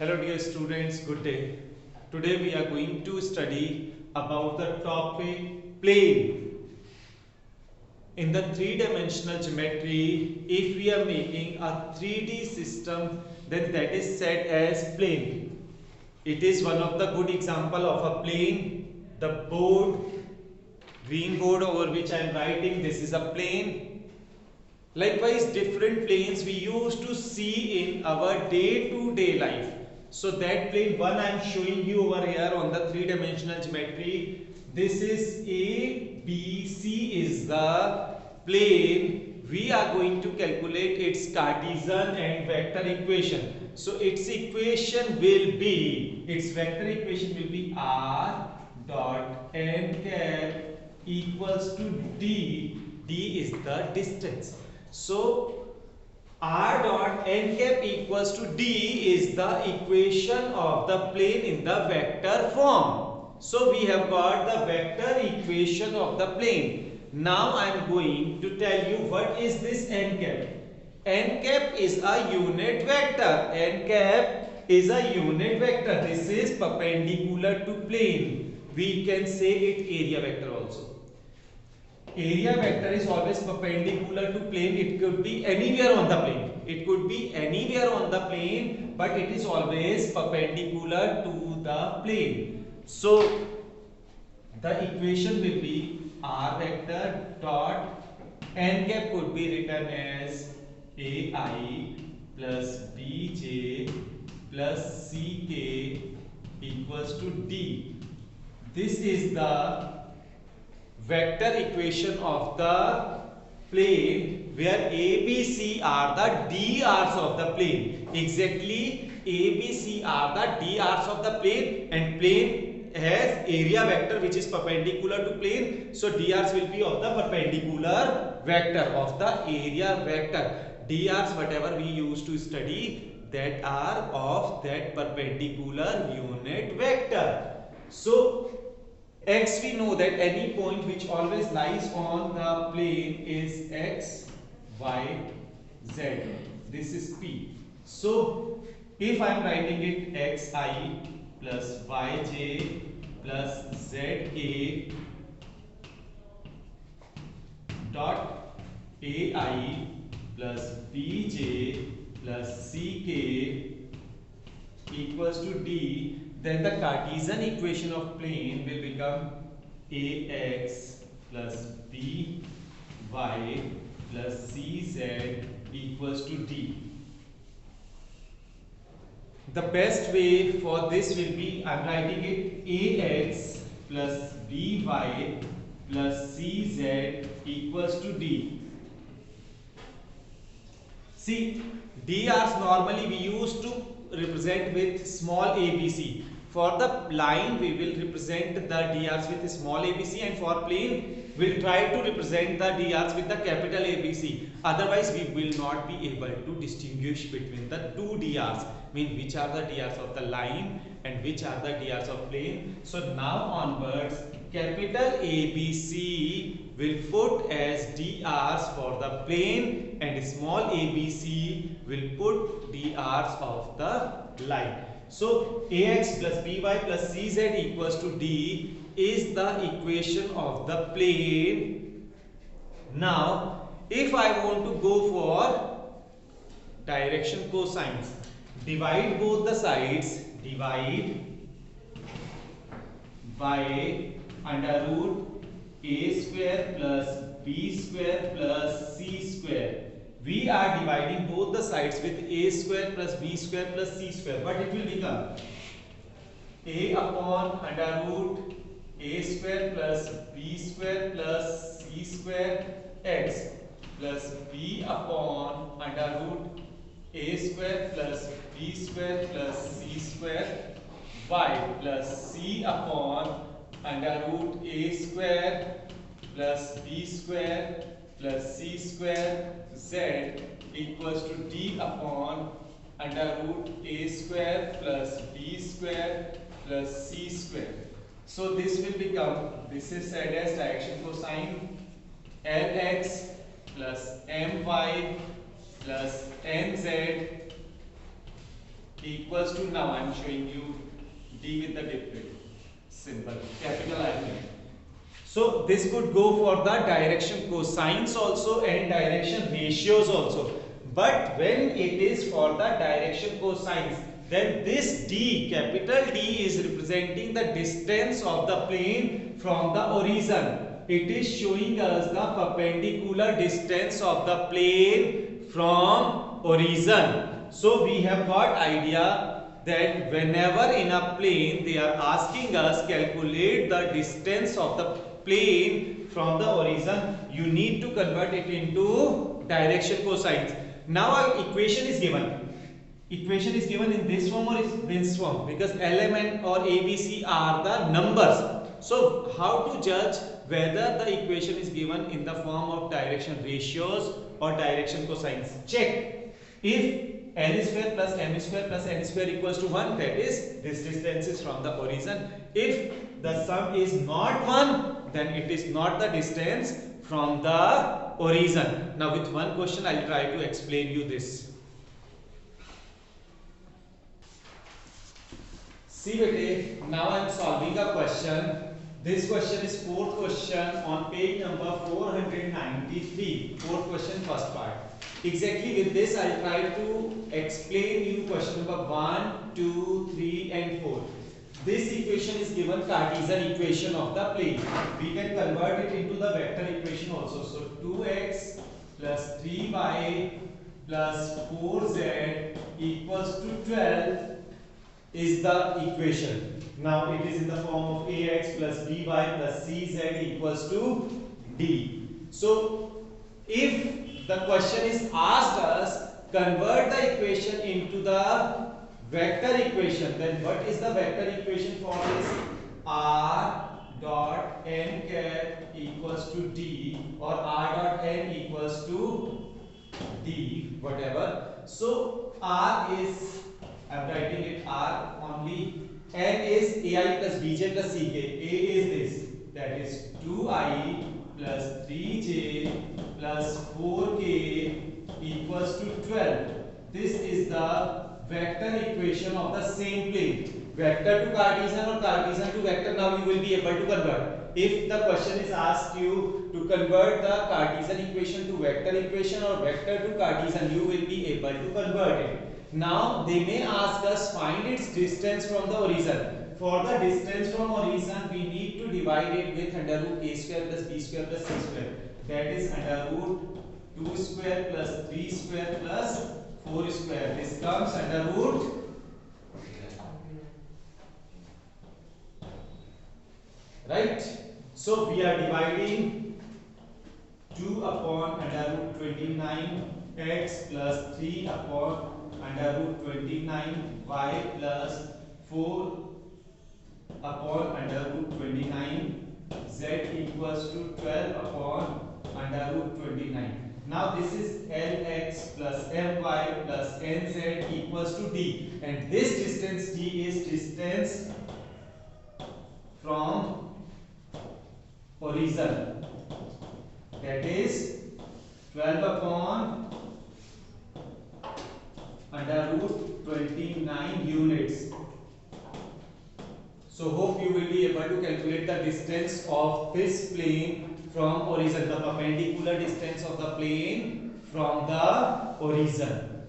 Hello dear students, good day. Today we are going to study about the topic plane. In the three-dimensional geometry, if we are making a 3D system, then that is said as plane. It is one of the good example of a plane. The board, green board over which I am writing, this is a plane. Likewise, different planes we used to see in our day-to-day life. So that plane one I am showing you over here on the three-dimensional geometry. This is ABC is the plane. We are going to calculate its Cartesian and vector equation. So its equation will be, its vector equation will be r dot n cap equals to d. D is the distance. So r dot n cap equals to d is the equation of the plane in the vector form. So we have got the vector equation of the plane. Now I am going to tell you what is this n cap. N cap is a unit vector. N cap is a unit vector. This is perpendicular to plane. We can say it area vector also. Area vector is always perpendicular to plane. It could be anywhere on the plane. It could be anywhere on the plane, but it is always perpendicular to the plane. So the equation will be r vector dot n cap could be written as ai plus bj plus ck equals to d. This is the vector equation of the plane where ABC are the dr's of the plane. Exactly, ABC are the dr's of the plane, and plane has area vector which is perpendicular to plane. So dr's will be of the perpendicular vector of the area vector. Dr's whatever we used to study, that are of that perpendicular unit vector. So x, we know that any point which always lies on the plane is x, y, z. This is P. So if I am writing it xi plus yj plus zk dot ai plus bj plus ck equals to d, then the Cartesian equation of plane will become ax plus by plus cz equals to d. The best way for this will be, I am writing it ax plus by plus cz equals to d. See, dr's normally we used to represent with small abc. For the line we will represent the dr's with small abc, and for plane we will try to represent the dr's with the capital ABC. Otherwise we will not be able to distinguish between the two dr's, mean which are the dr's of the line and which are the dr's of plane. So now onwards, capital ABC will put as dr's for the plane and small abc will put dr's of the line. So ax plus by plus cz equals to d is the equation of the plane. Now if I want to go for direction cosines, divide both the sides, divide by under root a square plus b square plus c square. We are dividing both the sides with a square plus b square plus c square. What it will become? A upon under root a square plus b square plus c square x plus b upon under root a square plus b square plus c square y plus c upon under root a square plus b square plus c square z equals to d upon under root a square plus b square plus c square. So this will become, this is said as direction cosine, lx plus my plus nz equals to, now I am showing you D with the different symbol, capital I think. So this could go for the direction cosines also and direction ratios also. But when it is for the direction cosines, then this D, capital D, is representing the distance of the plane from the origin. It is showing us the perpendicular distance of the plane from origin. So we have got idea that whenever in a plane they are asking us calculate the distance of the plane from the origin, you need to convert it into direction cosines. Now our equation is given. Equation is given in this form or in this form, because LMN or ABC are the numbers. So how to judge whether the equation is given in the form of direction ratios or direction cosines? Check. If n square plus m square plus n square equals to 1, that is, this distance is from the origin. If the sum is not 1, then it is not the distance from the origin. Now with one question I will try to explain you this. See bete, now I am solving a question. This question is fourth question on page number 493. Fourth question, first part. Exactly with this I will try to explain you question number 1, 2, 3 and 4. This equation is given Cartesian equation of the plane. We can convert it into the vector equation also. So 2x plus 3y plus 4z equals to 12 is the equation. Now it is in the form of ax plus by plus cz equals to d. So if the question is asked us convert the equation into the vector equation, then what is the vector equation for this? R dot n cap equals to d, or R dot n equals to d, whatever. So R is, I am writing it R only, n is ai plus bj plus ck. A is this, that is 2i plus 3j plus 4k equals to 12. This is the vector equation of the same plane. Vector to Cartesian or Cartesian to vector, now you will be able to convert. If the question is asked you to convert the Cartesian equation to vector equation or vector to Cartesian, you will be able to convert it. Now they may ask us find its distance from the origin. For the distance from origin, we need to divide it with under root a square plus b square plus c square. That is under root 2 square plus 3 square plus 4 square. This comes under root right. So we are dividing 2 upon under root 29 x plus 3 upon under root 29 y plus 4 upon under root 29 z equals to 12 upon under root 29. Now this is Lx plus My plus Nz equals to d, and this distance d is distance from origin, that is 12 upon under root 29 units. So hope you will be able to calculate the distance of this plane from origin, the perpendicular distance of the plane from the origin.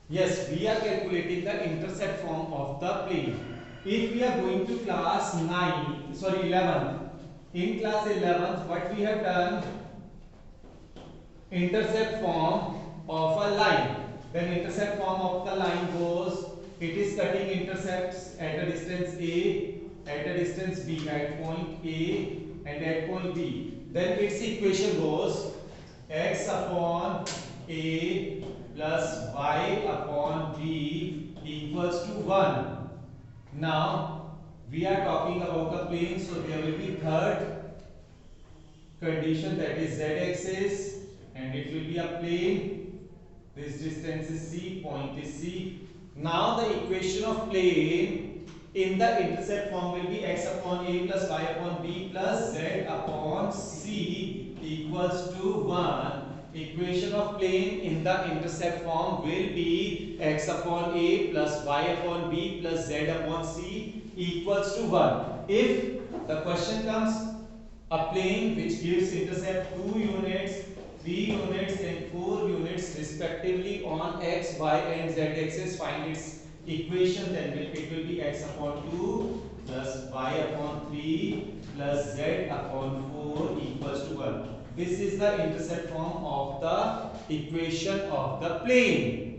Yes, we are calculating the intercept form of the plane. If we are going to class 11th, in class 11th, what we have done, intercept form of a line. Then intercept form of the line goes, it is cutting intercepts at a distance a, at a distance b, at point a and at point b. Then its equation goes x upon a plus y upon b equals to 1. Now we are talking about the plane, so there will be third condition, that is z-axis, and it will be a plane. This distance is c, point is c. Now the equation of plane in the intercept form will be x upon a plus y upon b plus z upon c equals to 1. equation of plane in the intercept form will be x upon a plus y upon b plus z upon c equals to 1. If the question comes a plane which gives intercept 2 units, 3 units and 4 units respectively on x, y and z axis, find its equation, then it will be x upon 2 plus y upon 3 plus z upon 4 equals to 1. This is the intercept form of the equation of the plane.